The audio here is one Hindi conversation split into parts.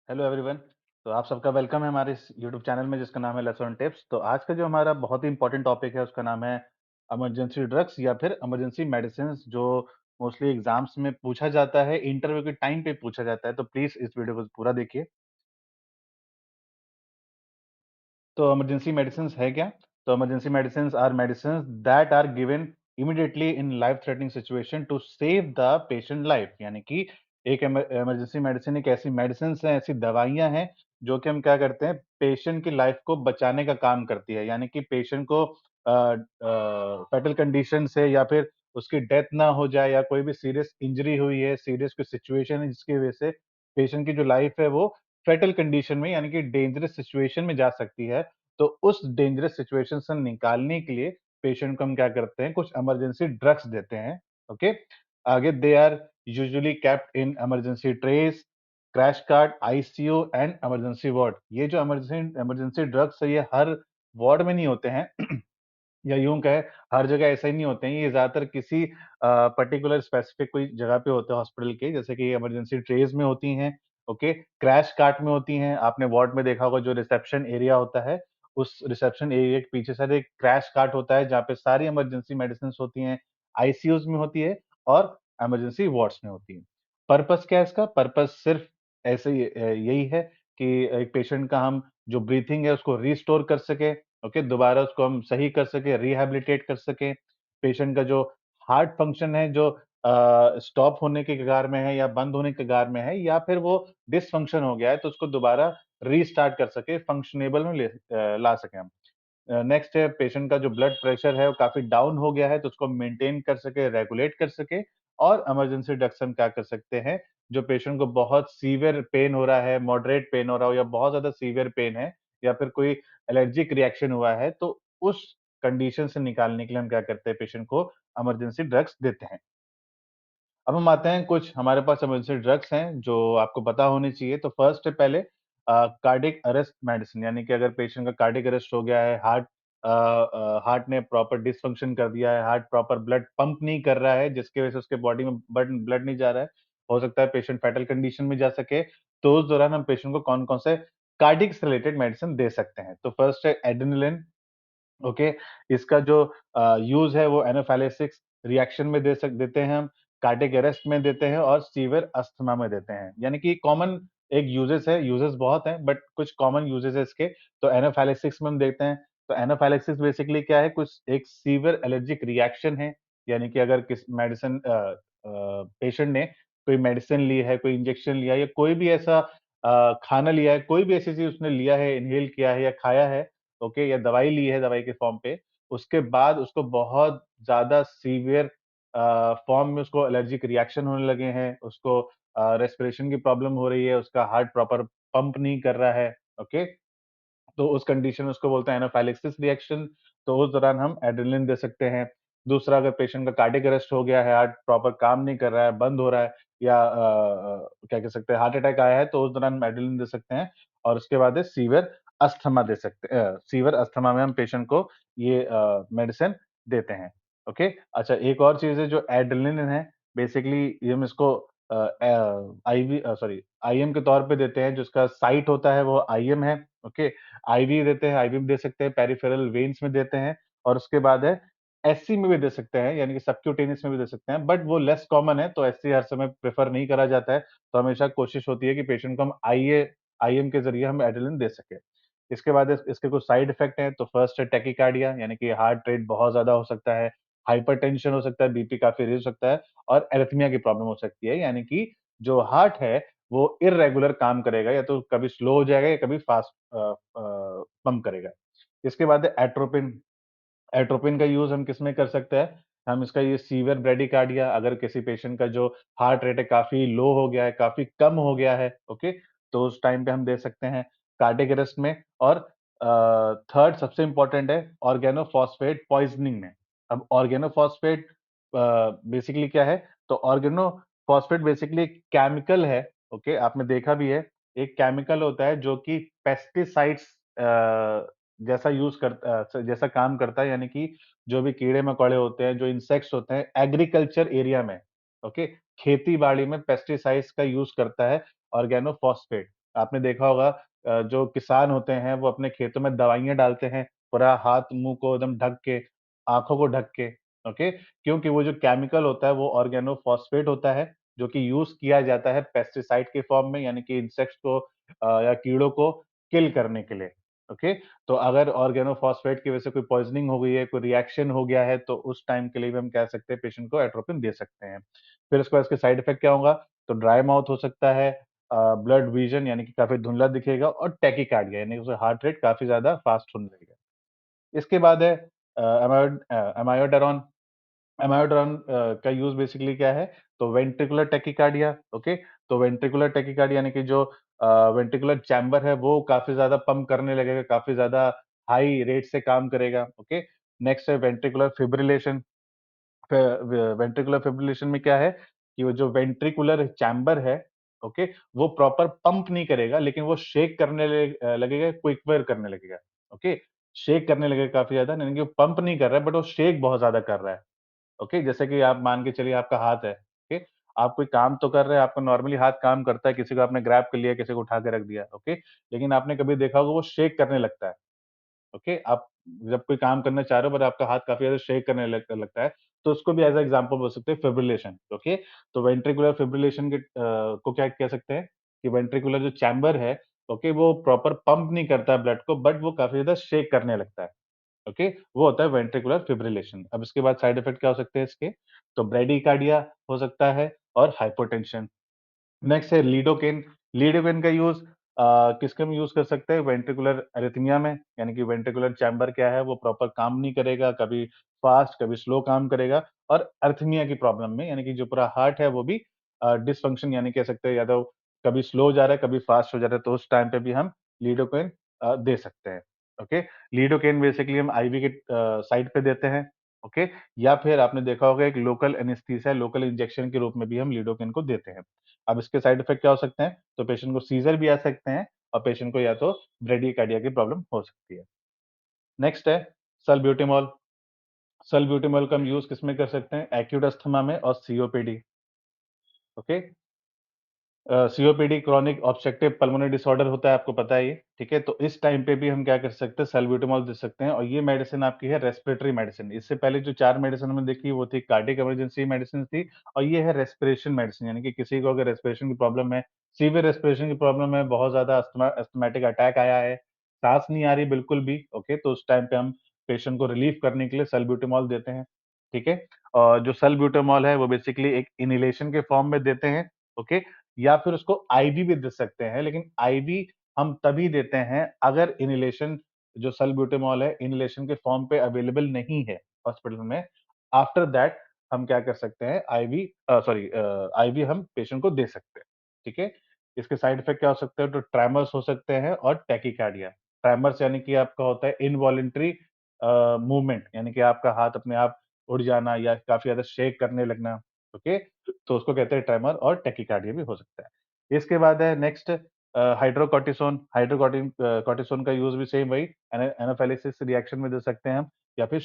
Hello everyone. तो आप सबका वेलकम है हमारे इस यूट्यूब चैनल में जिसका नाम है लेसन टिप्स। तो आज का जो हमारा बहुत ही इंपॉर्टेंट टॉपिक है उसका नाम है इमरजेंसी ड्रग्स या फिर इमरजेंसी मेडिसिन्स, जो मोस्टली एग्जाम्स में पूछा जाता है, इंटरव्यू के टाइम पे पूछा जाता है। तो प्लीज इस वीडियो को पूरा देखिए। तो इमरजेंसी मेडिसिन्स है क्या? तो emergency medicines are medicines that are given immediately in life threatening situation to save the patient life. यानी कि एक इमरजेंसी मेडिसिन एक ऐसी मेडिसिन्स है, ऐसी दवाइयाँ हैं जो कि हम क्या करते हैं, पेशेंट की लाइफ को बचाने का काम करती है। यानी कि पेशेंट को फेटल कंडीशन से या फिर उसकी डेथ ना हो जाए या कोई भी सीरियस इंजरी हुई है, सीरियस कोई सिचुएशन है जिसकी वजह से पेशेंट की जो लाइफ है वो फेटल कंडीशन में यानी कि डेंजरस सिचुएशन में जा सकती है। तो उस डेंजरस सिचुएशन से निकालने के लिए पेशेंट को हम क्या करते हैं, कुछ इमरजेंसी ड्रग्स देते हैं। ओके। आगे they are usually kept in emergency trays, crash cart, ICU and emergency ward. ये जो इमरजेंसी इमरजेंसी ड्रग्स है ये हर वार्ड में नहीं होते हैं या यूँ कहें हर जगह ऐसे ही नहीं होते हैं। ये ज़्यादातर किसी पर्टिकुलर स्पेसिफिक कोई जगह पे होते हैं हॉस्पिटल के, जैसे कि इमरजेंसी ट्रेज़ में होती हैं, ओके, क्रैश कार्ट में होती हैं। आपने वार्ड में देखा होगा जो रिसेप्शन एरिया होता है, उस रिसेप्शन एरिया के पीछे साइड एक क्रैश कार्ट होता है जहाँ पे सारी इमरजेंसी मेडिसिन्स होती हैं, आईसीयूज़ में होती है और इमरजेंसी वार्ड्स में होती हैं। पर्पज़ क्या है इसका? पर्पज़ सिर्फ़ ऐसे ही यही है कि एक पेशेंट का हम जो ब्रीथिंग है उसको रिस्टोर कर सकें, ओके, दोबारा उसको हम सही कर सकें, रिहैबिलिटेट कर सकें। पेशेंट का जो हार्ट फंक्शन है जो स्टॉप होने के कगार में है या बंद होने के कगार में है या फिर वो डिसफंक्शन हो गया है तो उसको दोबारा रीस्टार्ट कर सके, फंक्शनेबल में ला सकें हम। नेक्स्ट है पेशेंट का जो ब्लड प्रेशर है वो काफ़ी डाउन हो गया है तो उसको मेंटेन कर सके, रेगुलेट कर सके। और इमरजेंसी ड्रग्स हम क्या कर सकते हैं, जो पेशेंट को बहुत सीवियर पेन हो रहा है, मॉडरेट पेन हो रहा हो या बहुत ज़्यादा सीवियर पेन है या फिर कोई एलर्जिक रिएक्शन हुआ है, तो उस कंडीशन से निकालने के लिए हम क्या करते हैं, पेशेंट को इमरजेंसी ड्रग्स देते हैं। अब हम आते हैं कुछ हमारे पास इमरजेंसी ड्रग्स हैं जो आपको पता होने चाहिए। तो फर्स्ट है पहले कार्डियक अरेस्ट मेडिसिन, यानी कि अगर पेशेंट का कार्डियक अरेस्ट हो गया है, हार्ट ने प्रॉपर डिसफंक्शन कर दिया है, हार्ट प्रॉपर ब्लड पंप नहीं कर रहा है जिसकी वजह से उसके बॉडी में ब्लड ब्लड नहीं जा रहा है, हो सकता है पेशेंट फेटल कंडीशन में जा सके। तो उस दौरान हम पेशेंट को कौन-कौन से कार्डियक से रिलेटेड मेडिसिन दे सकते हैं। तो फर्स्ट है एड्रेनालिन, ओके। इसका जो यूज़ है वो एनाफिलाक्सिस रिएक्शन में देते हैं हम, कार्डियक अरेस्ट में देते हैं और सीवियर अस्थमा में देते हैं। यानी कि कॉमन एक यूजेस है, यूजेस बहुत हैं बट कुछ कॉमन यूजेस है इसके। तो एनाफिलाक्सिस में हम देते हैं। तो एनाफिलाक्सिस बेसिकली क्या है, कुछ एक सीवियर एलर्जिक रिएक्शन है। यानी कि अगर किस पेशेंट ने कोई मेडिसिन ली है, कोई इंजेक्शन लिया है या कोई भी ऐसा खाना लिया है, कोई भी ऐसी चीज़ उसने लिया है, इन्हेल किया है या खाया है, ओके, या दवाई ली है दवाई के फॉर्म पे, उसके बाद उसको बहुत ज़्यादा सीवियर फॉर्म में उसको एलर्जिक रिएक्शन होने लगे हैं, उसको रेस्पिरेशन की प्रॉब्लम हो रही है, उसका हार्ट प्रॉपर पंप नहीं कर रहा है, ओके? तो उस कंडीशन में उसको बोलते हैं एनाफिलाक्सिस रिएक्शन। तो उस दौरान हम एड्रेनालिन दे सकते हैं। दूसरा, अगर पेशेंट का कार्डियक अरेस्ट हो गया है, हार्ट प्रॉपर काम नहीं कर रहा है, बंद हो रहा है या क्या कह सकते हैं, हार्ट अटैक आया है, तो उस दौरान हम एड्रेनालिन दे सकते हैं। और उसके बाद है सीवियर अस्थमा दे सकते सीवियर अस्थमा में हम पेशेंट को ये मेडिसिन देते हैं। ओके? अच्छा, एक और चीज़ है जो एड्रेनालिन है, बेसिकली ये हम इसको आईएम के तौर पे देते हैं, जो इसका साइट होता है वो आईएम है, ओके? आईवी देते हैं, आईवी में दे सकते हैं, पेरिफेरल वेन्स में देते हैं और उसके बाद है एससी में भी दे सकते हैं, यानी कि सबक्यूटेनियस में भी दे सकते हैं, बट वो लेस कॉमन है, तो एससी हर समय प्रेफ़र नहीं करा जाता है। तो हमेशा कोशिश होती है कि पेशेंट को हम आईएम के ज़रिए हम एड्रेनालिन दे सकें। इसके बाद इसके कुछ साइड इफ़ेक्ट हैं, तो फर्स्ट है टैकीकार्डिया, यानी कि हार्ट रेट बहुत ज़्यादा हो सकता है, हाइपरटेंशन हो सकता है, बीपी काफ़ी रेज़ हो सकता है और एरिथमिया की प्रॉब्लम हो सकती है, यानी कि जो हार्ट है वो इर्रेगुलर काम करेगा, या तो कभी स्लो हो जाएगा या कभी फास्ट पंप करेगा। इसके बाद है एट्रोपिन। एट्रोपिन का यूज़ हम किसमें कर सकते हैं? हम इसका ये सीवियर ब्रेडिकार्डिया, अगर किसी पेशेंट का जो हार्ट रेट है काफ़ी लो हो गया है, काफ़ी कम हो गया है, ओके? तो उस टाइम पे हम दे सकते हैं कार्डियक अरेस्ट में। और थर्ड सबसे इम्पोर्टेंट है ऑर्गेनोफॉस्फेट पॉइज़निंग में। अब ऑर्गेनोफॉस्फेट बेसिकली क्या है? तो ऑर्गेनोफॉस्फेट बेसिकली एक केमिकल है, ओके? आपने देखा भी है, एक केमिकल होता है जो कि पेस्टिसाइड्स जैसा काम करता है, यानी कि जो भी कीड़े-मकोड़े होते हैं, जो इंसेक्ट्स होते हैं एग्रीकल्चर एरिया में, ओके? खेती-बाड़ी में पेस्टिसाइड्स का यूज़ करता है ऑर्गेनोफॉस्फेट। आपने देखा होगा जो किसान होते हैं वो अपने खेतों में दवाइयाँ डालते हैं, पूरा हाथ मुँह को एकदम ढक के, आँखों को ढक के, ओके? क्योंकि वो जो केमिकल होता है वो ऑर्गेनोफॉस्फेट होता है, जो कि यूज़ किया जाता है पेस्टिसाइड के फॉर्म में, यानी कि इंसेक्ट्स को या कीड़ों को किल करने के लिए, ओके? तो अगर ऑर्गेनोफॉस्फेट की वजह से कोई पॉइज़निंग हो गई है, कोई रिएक्शन हो गया है, तो उस टाइम के लिए भी हम कह सकते हैं पेशेंट को एट्रोपिन दे सकते हैं। फिर उसके बाद इसके साइड इफ़ेक्ट क्या होगा? तो ड्राई माउथ हो सकता है, ब्लड विज़न यानी कि काफ़ी धुंधला दिखेगा, और टैकीकार्डिया यानी कि उसका हार्ट रेट काफ़ी ज़्यादा फ़ास्ट होने लगेगा। इसके बाद है एमायोडारोन। एमायोडारोन का यूज़ बेसिकली क्या है? तो वेंट्रिकुलर टैकीकार्डिया, ओके? तो वेंट्रिकुलर टैकीकार्डिया यानी कि जो वेंट्रिकुलर चैम्बर है वो काफ़ी ज़्यादा पंप करने लगेगा, काफ़ी ज़्यादा हाई रेट से काम करेगा, ओके? नेक्स्ट है वेंट्रिकुलर फिब्रिलेशन। वेंट्रिकुलर फिब्रिलेशन में क्या है कि वो जो वेंट्रिकुलर चैम्बर है, ओके, वो प्रॉपर पंप नहीं करेगा, लेकिन वो शेक करने लगेगा, क्विक करने लगेगा, ओके। शेक करने लगेगा काफी ज्यादा, यानी कि वो पंप नहीं कर रहा है, बट वो शेक बहुत ज्यादा कर रहा है, ओके। जैसे कि आप मान के चलिए आपका हाथ है, ओके, आप कोई काम तो कर रहे हैं, आपका नॉर्मली हाथ काम करता है, किसी को आपने ग्रैब कर लिया, किसी को उठा के रख दिया, ओके, लेकिन आपने कभी देखा होगा वो शेक करने लगता है। ओके, आप जब कोई काम करना चाह रहे हो बट आपका हाथ काफ़ी ज़्यादा शेक करने लगता है, तो उसको भी एज़ अ एग्ज़ाम्पल बोल सकते हैं फिब्रिलेशन, ओके? तो वेंट्रिकुलर फिब्रिलेशन को क्या कह सकते हैं कि वेंट्रिकुलर जो चैम्बर है, ओके, वो प्रॉपर पंप नहीं करता है ब्लड को, बट वो काफ़ी ज़्यादा शेक करने लगता है, ओके? वो होता है वेंट्रिकुलर फिब्रिलेशन। अब इसके बाद साइड इफ़ेक्ट क्या हो सकते हैं इसके? तो ब्रेडिकार्डिया हो सकता है और हाइपोटेंशन। नेक्स्ट है लिडोकेन। लिडोकेन का यूज़ किसके में यूज़ कर सकते हैं? वेंट्रिकुलर एरिथमिया में, यानी कि वेंट्रिकुलर चैम्बर क्या है, वो प्रॉपर काम नहीं करेगा, कभी फ़ास्ट, कभी स्लो काम करेगा, और अरिथमिया की प्रॉब्लम में, यानी कि जो पूरा हार्ट है, वो भी डिसफंक्शन, यानी कह सकते हैं या तो कभी स्लो जा रहा है, कभी फ़ास्ट हो जा रहा है, तो उस टाइम पे भी हम लिडोकेन दे सकते हैं, ओके? लिडोकेन बेसिकली हम आईवी के साइड पे देते हैं, ओके? या फिर आपने देखा होगा एक लोकल एनेस्थीसिया, लोकल इंजेक्शन के रूप में भी हम लिडोकेन को देते हैं। अब इसके साइड इफ़ेक्ट क्या हो सकते हैं? तो पेशेंट को सीज़र भी आ सकते हैं, और पेशेंट को या तो ब्रेडिकार्डिया की प्रॉब्लम हो सकती है। नेक्स्ट है सल्ब्यूटामॉल। सल्ब्यूटामॉल का हम यूज़ किसमें कर सकते हैं? एक्यूट अस्थमा में और COPD, okay? COPD chronic obstructive pulmonary disorder होता है, आपको पता है ये, ठीक है? तो इस टाइम पे भी हम क्या कर सकते हैं, सल्ब्यूटामॉल दे सकते हैं, और ये मेडिसिन आपकी है रेस्पिरेटरी मेडिसिन। इससे पहले जो 4 मेडिसिन हमने देखी वो थी कार्डियक इमरजेंसी मेडिसिन थी, और ये है रेस्पिरेशन मेडिसिन, यानी कि किसी को अगर रेस्पिरेशन की प्रॉब्लम है, सीवियर रेस्पिरेशन की प्रॉब्लम है, बहुत ज़्यादा अस्थमैटिक अटैक आया है, साँस नहीं आ रही बिल्कुल भी, ओके? तो उस टाइम पे हम पेशेंट को रिलीफ करने के लिए सल्ब्यूटामॉल देते हैं, ठीक है? और जो सल्ब्यूटामॉल है वो बेसिकली एक इन्हेलेशन के फॉर्म में देते हैं, ओके? या फिर उसको आईवी भी दे सकते हैं, लेकिन आईवी हम तभी देते हैं अगर इन्हेलेशन, जो सल्ब्यूटामॉल है, इन्हेलेशन के फॉर्म पे अवेलेबल नहीं है हॉस्पिटल में। आफ्टर दैट हम क्या कर सकते हैं, आईवी हम पेशेंट को दे सकते हैं, ठीक है? इसके साइड इफेक्ट क्या हो सकते हैं? तो ट्रेमर्स हो सकते हैं और टैकीकार्डिया। ट्रेमर्स यानी कि आपका होता है इनवॉलंटरी मूवमेंट, यानी कि आपका हाथ अपने आप उड़ जाना या काफ़ी ज़्यादा शेक करने लगना, ओके? तो उसको कहते हैं ट्रेमर, और टैकीकार्डिया भी हो सकता है। इसके बाद है नेक्स्ट हाइड्रोकोर्टिसोन। कॉर्टिसोन का यूज़ भी सेम वही एनाफिलिसिस रिएक्शन में दे सकते हैं हम, या फिर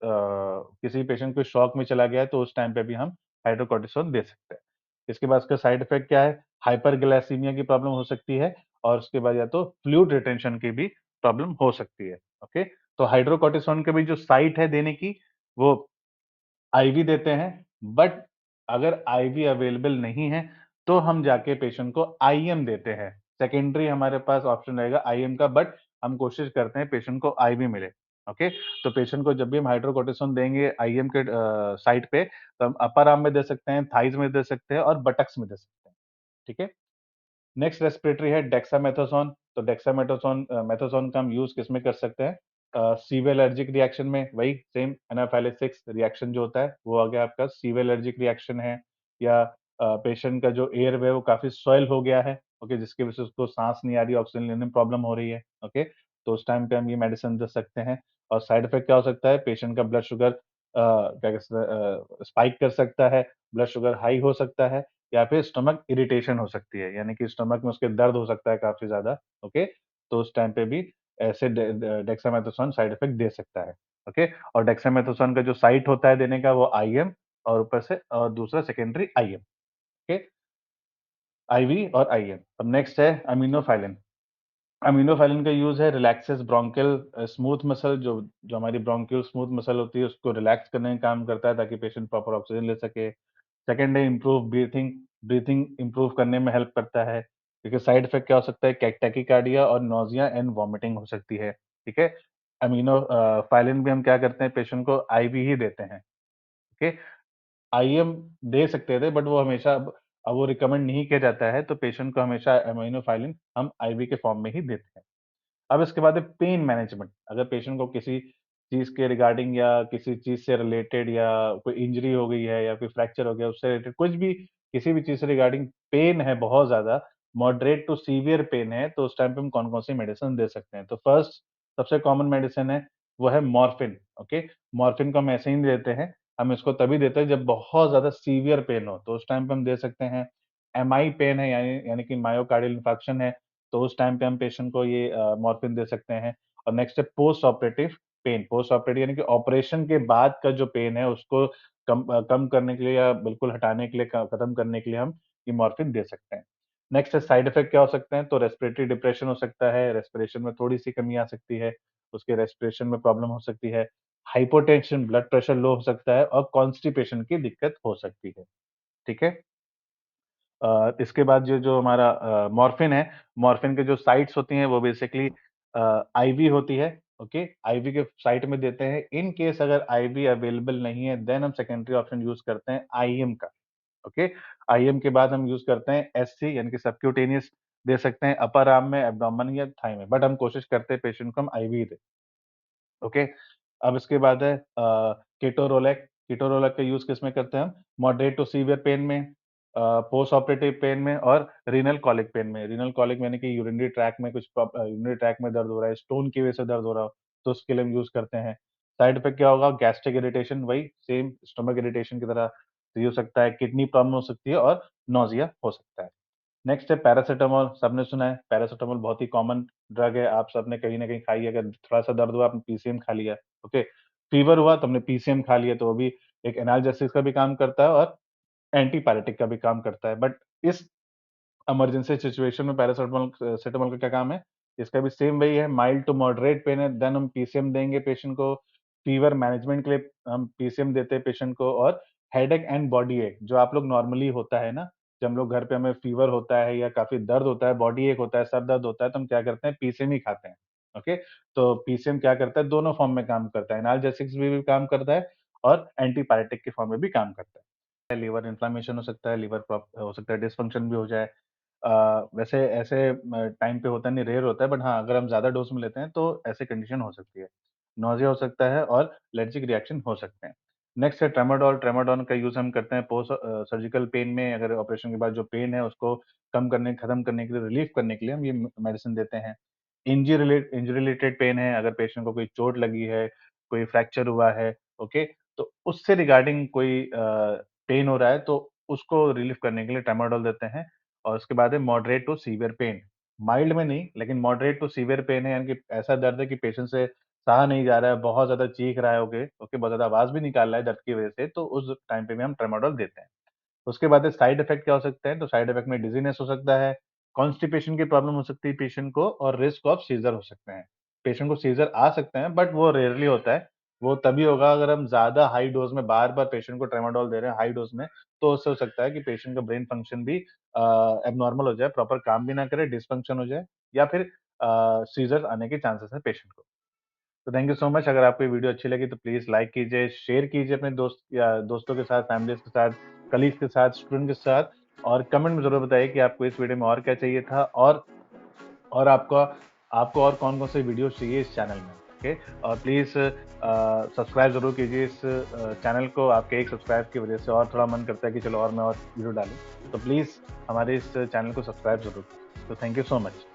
किसी पेशेंट को शॉक में चला गया है तो उस टाइम पे भी हम हाइड्रोकोर्टिसोन दे सकते हैं। इसके बाद इसका साइड इफेक्ट क्या है? हाइपरग्लाइसीमिया की प्रॉब्लम हो सकती है, और उसके बाद या तो फ्लूइड रिटेंशन की भी प्रॉब्लम हो सकती है, ओके? तो हाइड्रोकोर्टिसोन की भी जो साइट है देने की, वो आईवी देते हैं, बट अगर आईवी अवेलेबल नहीं है, तो हम जाके पेशेंट को आईएम देते हैं। सेकेंडरी हमारे पास ऑप्शन रहेगा आईएम का, बट हम कोशिश करते हैं पेशेंट को आईवी मिले, ओके? तो पेशेंट को जब भी हम हाइड्रोकोर्टिसोन देंगे आईएम के साइट पे, तो हम अपर आर्म में दे सकते हैं, थाइज़ में दे सकते हैं और बटक्स में दे सकते हैं, ठीक है? नेक्स्ट रेस्पिरेटरी है डेक्सामेथासोन। तो मेथासोन का हम यूज़ किसमें कर सकते हैं? सीवियर एलर्जिक रिएक्शन में, वही सेम एनाफिलिसिस रिएक्शन जो होता है, वो आ गया आपका सीवियर एलर्जिक रिएक्शन है, या पेशेंट का जो एयरवे वो काफ़ी स्वेल हो गया है, ओके, जिसकी वजह से उसको साँस नहीं आ रही, ऑक्सीजन लेने में प्रॉब्लम हो रही है, ओके? तो उस टाइम पे हम ये मेडिसिन दे सकते हैं, और साइड इफेक्ट क्या हो सकता है? पेशेंट का ब्लड शुगर क्या कहते हैं स्पाइक कर सकता है, ब्लड शुगर हाई हो सकता है, या फिर स्टमक इरिटेशन हो सकती है, यानी कि स्टमक में उसके दर्द हो सकता है काफ़ी ज़्यादा, ओके? तो उस टाइम पे भी ऐसे डेक्सामेथासोन साइड इफेक्ट दे सकता है, ओके? और डेक्सामेथासोन का जो साइट होता है देने का वो आईएम, और ऊपर से और दूसरा सेकेंडरी आईएम, ओके? आईवी और आईएम। अब नेक्स्ट है अमीनोफाइलिन। अमीनोफाइलिन का यूज है रिलैक्सेस ब्रोंकियल स्मूथ मसल, जो जो हमारी ब्रोंकियल स्मूथ मसल होती है उसको रिलैक्स करने का काम करता है ताकि पेशेंट प्रॉपर ऑक्सीजन ले सके। सेकंड है इम्प्रूव ब्रीथिंग, ब्रीथिंग इम्प्रूव करने में हेल्प करता है। देखिए साइड इफेक्ट क्या हो सकता है, टैकीकार्डिया और नोजिया एंड वॉमिटिंग हो सकती है। ठीक है, अमीनो फाइलिन भी हम क्या करते हैं, पेशेंट को आईवी ही देते हैं। ओके, आईएम दे सकते थे बट वो हमेशा अब वो रिकमेंड नहीं किया जाता है, तो पेशेंट को हमेशा अमीनोफाइलिन हम आईवी के फॉर्म में ही देते हैं। अब इसके बाद है पेन मैनेजमेंट। अगर पेशेंट को किसी चीज़ के रिगार्डिंग या किसी चीज़ से रिलेटेड या कोई इंजरी हो गई है या कोई फ्रैक्चर हो गया, उससे रिलेटेड कुछ भी किसी भी चीज़ से रिगार्डिंग पेन है बहुत ज़्यादा, मॉडरेट टू सीवियर पेन है, तो उस टाइम पे हम कौन-कौन सी मेडिसिन दे सकते हैं। तो फर्स्ट सबसे कॉमन मेडिसिन है, वो है मॉर्फिन। ओके, मॉर्फिन को हम ऐसे ही नहीं देते हैं, हम इसको तभी देते हैं जब बहुत ज़्यादा सीवियर पेन हो, तो उस टाइम पे हम दे सकते हैं। एमआई पेन है यानी यानी कि मायोकार्डियल इंफार्क्शन है, तो उस टाइम पे हम पेशेंट को ये मॉर्फिन दे सकते हैं। और नेक्स्ट है post operative pain. Post operative यानी कि ऑपरेशन के बाद का जो पेन है उसको कम करने के लिए या बिल्कुल हटाने के लिए, खत्म करने के लिए हम ये मॉर्फिन दे सकते हैं। नेक्स्ट है साइड इफेक्ट क्या हो सकते हैं, तो रेस्पिरेटरी डिप्रेशन हो सकता है, रेस्पिरेशन में थोड़ी-सी कमी आ सकती है, उसके रेस्पिरेशन में प्रॉब्लम हो सकती है, हाइपोटेंशन ब्लड प्रेशर लो हो सकता है और कॉन्स्टिपेशन की दिक्कत हो सकती है। ठीक है? इसके बाद जो जो हमारा मॉर्फिन है, मॉर्फिन के जो साइट्स होती हैं वो बेसिकली आईवी होती है, ओके? आईवी के साइट में देते हैं। इन केस अगर आईवी अवेलेबल नहीं है, देन हम सेकेंडरी ऑप्शन यूज़ करते हैं आईएम का, ओके? आईएम के बाद हम यूज़ करते हैं एससी यानी कि सबक्यूटेनियस दे सकते हैं अपर आर्म में, एब्डोमेन या थाई में, बट हम कोशिश करते हैं पेशेंट को हम आईवी दें। ओके। अब इसके बाद है केटोरोलैक। केटोरोलैक का यूज़ किसमें करते हैं हम? मॉडरेट टू सीवियर पेन में, पोस्ट ऑपरेटिव पेन में और रीनल कॉलिक पेन में। रीनल कॉलिक यानी कि यूरिनरी ट्रैक्ट में यूरिनरी ट्रैक्ट में दर्द हो रहा है, स्टोन की वजह से दर्द हो रहा हो, तो उसके लिए हम यूज़ करते हैं। साइड इफेक्ट क्या होगा? गैस्ट्रिक इरिटेशन, वही सेम स्टमक इरिटेशन की तरह तो ये हो सकता है, किडनी प्रॉब्लम हो सकती है और नौसिया हो सकता है। नेक्स्ट है पैरासिटामॉल, सबने सुना है, पैरासिटामॉल बहुत ही कॉमन ड्रग है, आप सबने कहीं न कहीं खाई है, अगर थोड़ा-सा दर्द हुआ आपने पीसीएम खा लिया, ओके। फीवर हुआ तो हमने पीसीएम खा लिया, तो वो भी एक एनाल्जेसिक का भी काम करता है और एंटीपायरेटिक का भी काम करता है। बट इस इमरजेंसी सिचुएशन में पैरासिटामॉल का क्या काम है? इसका भी सेम वही है, माइल्ड टू मॉडरेट पेन है, देन हम पीसीएम देंगे पेशेंट को। फीवर मैनेजमेंट के लिए हम पीसीएम देते हैं पेशेंट को, और हेडेक एंड बॉडी एक जो आप लोग नॉर्मली होता है ना, जब हम लोग घर पे हमें फीवर होता है या काफ़ी दर्द होता है, बॉडी एक होता है, सर दर्द होता है, तो हम क्या करते हैं, पीसीएम ही खाते हैं, ओके? तो पीसीएम क्या करता है, दोनों फॉर्म में काम करता है, एनाल्जेसिक्स में भी काम करता है और एंटीपायरेटिक के फॉर्म में भी काम करता है। लिवर इन्फ्लेमेशन हो सकता है, लिवर हो सकता है डिसफंक्शन भी हो जाए। वैसे ऐसे टाइम पे होता नहीं, रेयर होता है, बट हाँ, अगर हम ज़्यादा डोज़ में लेते हैं तो ऐसी कंडीशन हो सकती है। नौसिया हो सकता है और एलर्जिक रिएक्शन हो सकते हैं। नेक्स्ट है ट्रेमाडोल। ट्रेमाडोल का यूज़ हम करते हैं पोस्ट सर्जिकल पेन में, अगर ऑपरेशन के बाद जो पेन है उसको कम करने, खत्म करने के लिए, रिलीफ करने के लिए हम ये मेडिसिन देते हैं। इंजरी रिलेटेड पेन है, अगर पेशेंट को कोई चोट लगी है, कोई फ्रैक्चर हुआ है, ओके? तो उससे रिगार्डिंग कोई पेन हो रहा है, तो उसको रिलीफ करने के लिए ट्रेमाडोल देते हैं। और उसके बाद है moderate to severe pain. Mild में नहीं, लेकिन मॉडरेट टू सीवियर पेन है, यानी कि ऐसा दर्द है कि पेशेंट से सहा नहीं जा रहा है, बहुत ज़्यादा चीख रहा है, ओके, ओके, बहुत ज़्यादा आवाज़ भी निकाल रहा है दर्द की वजह से, तो उस टाइम पे भी हम ट्रेमाडोल देते हैं। उसके बाद है साइड इफ़ेक्ट क्या हो सकते हैं, तो साइड इफ़ेक्ट में डिज़ीनेस हो सकता है, कॉन्स्टिपेशन की प्रॉब्लम हो सकती है पेशेंट को और रिस्क ऑफ सीज़र हो सकते हैं। पेशेंट को सीज़र आ सकते हैं बट वो रेयरली होता है, वो तभी होगा अगर हम ज़्यादा हाई डोज़ में बार-बार पेशेंट को ट्रेमाडोल दे रहे हैं हाई डोज़ में, तो उससे हो सकता है कि पेशेंट का ब्रेन फंक्शन भी एब्नॉर्मल हो जाए, प्रॉपर काम भी ना करे, डिसफंक्शन हो जाए या फिर सीज़र्स आने के चांसेस हैं पेशेंट को। तो थैंक यू सो मच। अगर आपको ये वीडियो अच्छी लगी तो प्लीज़ लाइक कीजिए, शेयर कीजिए अपने दोस्त या दोस्तों के साथ, फैमिलीज़ के साथ, कलीग्स के साथ, स्टूडेंट के साथ, और कमेंट में ज़रूर बताइए कि आपको इस वीडियो में और क्या चाहिए था, और आपका आपको और कौन-कौन से वीडियोज़ चाहिए इस चैनल में, ओके? और प्लीज़ सब्सक्राइब ज़रूर कीजिए इस चैनल को। आपके एक सब्सक्राइब की वजह से और थोड़ा मन करता है कि चलो और मैं और वीडियो डालूँ। तो प्लीज़ हमारे इस चैनल को सब्सक्राइब ज़रूर करें। तो थैंक यू सो मच।